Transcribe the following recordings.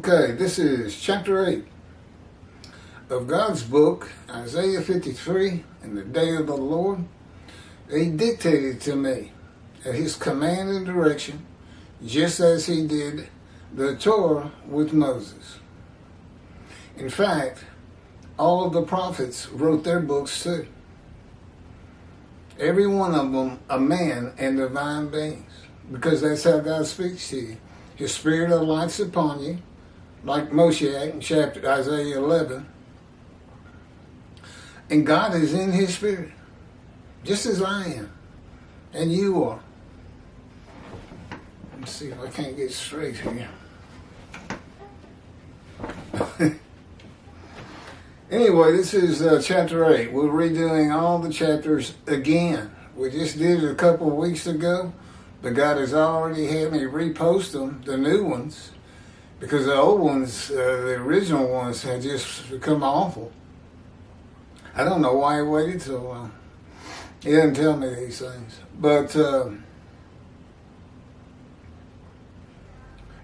Okay, this is chapter 8 of God's book, Isaiah 53, in the day of the Lord. He dictated to me at his command and direction, just as he did the Torah with Moses. In fact, all of the prophets wrote their books too. Every one of them a man and divine beings, because that's how God speaks to you. His spirit alights upon you, like Moshe in chapter Isaiah 11. And God is in his spirit, just as I am, and you are. Let's see if I can't get straight here. Anyway, this is chapter 8. We're redoing all the chapters again. We just did it a couple of weeks ago, but God has already had me repost them, the new ones, because the old ones, the original ones, had just become awful. I don't know why he waited so long. He didn't tell me these things. But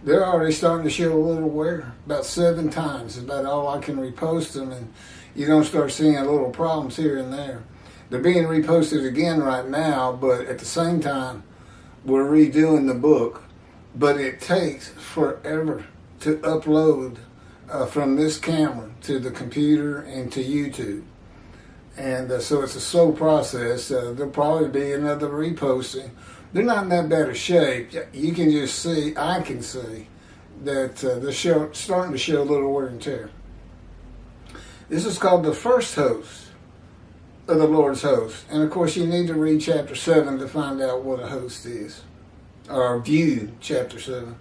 they're already starting to show a little wear. About 7 times is about all I can repost them, and you don't start seeing little problems here and there. They're being reposted again right now, but at the same time, we're redoing the book. But it takes forever to upload from this camera to the computer and to YouTube. And so it's a slow process. There'll probably be another reposting. They're not in that bad a shape. You can just see, I can see, that they're starting to show a little wear and tear. This is called the first host of the Lord's host. And of course you need to read chapter 7 to find out what a host is. Or view chapter 7.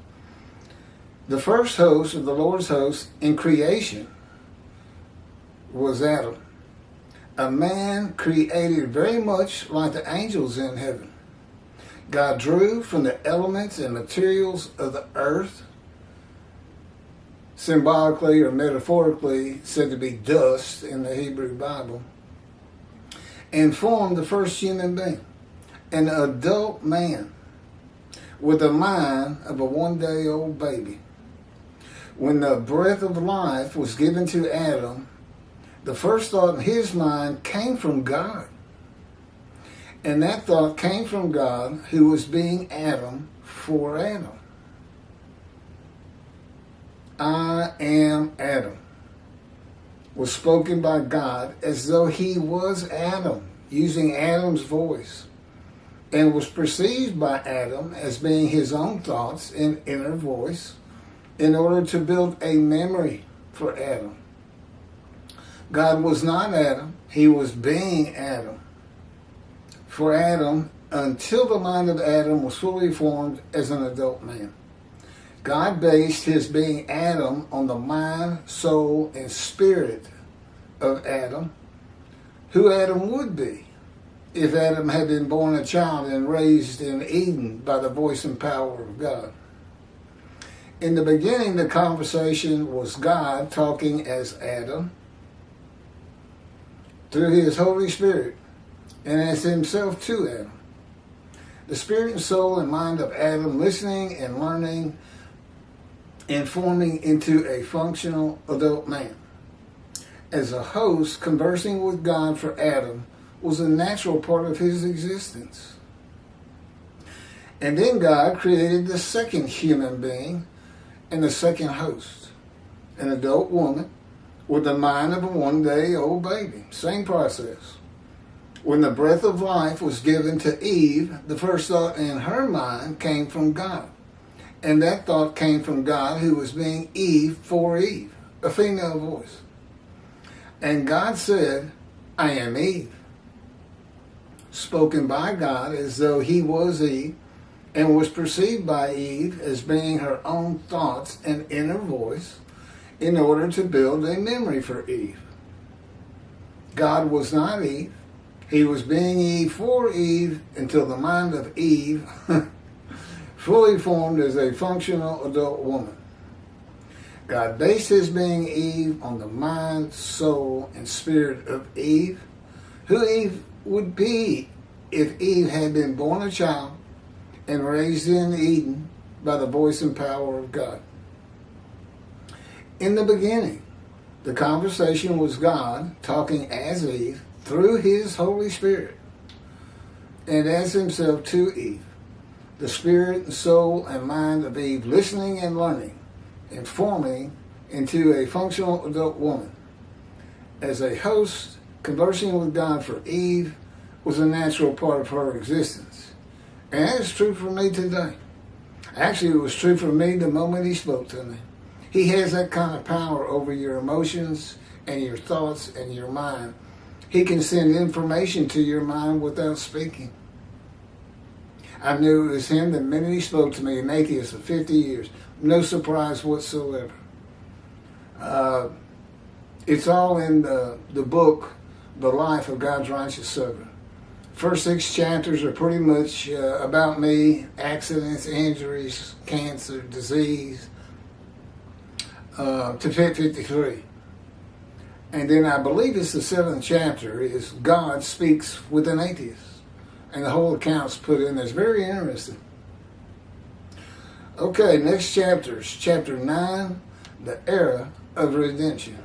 The first host of the Lord's host in creation was Adam. A man created very much like the angels in heaven. God drew from the elements and materials of the earth, symbolically or metaphorically said to be dust in the Hebrew Bible, and formed the first human being, an adult man with the mind of a one-day-old baby. When the breath of life was given to Adam, the first thought in his mind came from God. And that thought came from God, who was being Adam for Adam. I am Adam was spoken by God as though he was Adam, using Adam's voice, and was perceived by Adam as being his own thoughts and inner voice in order to build a memory for Adam. God was not Adam, he was being Adam for Adam until the mind of Adam was fully formed as an adult man. God based his being Adam on the mind, soul, and spirit of Adam, who Adam would be if Adam had been born a child and raised in Eden by the voice and power of God. In the beginning, the conversation was God talking as Adam through his Holy Spirit and as himself to Adam. The spirit and soul and mind of Adam listening and learning and forming into a functional adult man. As a host, conversing with God for Adam was a natural part of his existence. And then God created the second human being and the second host, an adult woman with the mind of a one-day-old baby. Same process. When the breath of life was given to Eve, the first thought in her mind came from God. And that thought came from God, who was being Eve for Eve, a female voice. And God said, I am Eve. Spoken by God as though he was Eve, and was perceived by Eve as being her own thoughts and inner voice in order to build a memory for Eve. God was not Eve. He was being Eve for Eve until the mind of Eve fully formed as a functional adult woman. God based his being Eve on the mind, soul, and spirit of Eve, who Eve would be if Eve had been born a child and raised in Eden by the voice and power of God. In the beginning, the conversation was God talking as Eve through his Holy Spirit and as himself to Eve. The spirit and soul and mind of Eve listening and learning and forming into a functional adult woman. As a host, conversing with God for Eve was a natural part of her existence. And that is true for me today. Actually, it was true for me the moment he spoke to me. He has that kind of power over your emotions and your thoughts and your mind. He can send information to your mind without speaking. I knew it was him the minute he spoke to me, an atheist for 50 years. No surprise whatsoever. It's all in the book, The Life of God's Righteous Servant. First 6 chapters are pretty much about me, accidents, injuries, cancer, disease, to 53. And then I believe it's the 7th chapter is God speaks with an atheist. And the whole account's put in there. It's very interesting. Okay, next chapter is chapter 9, the era of redemption.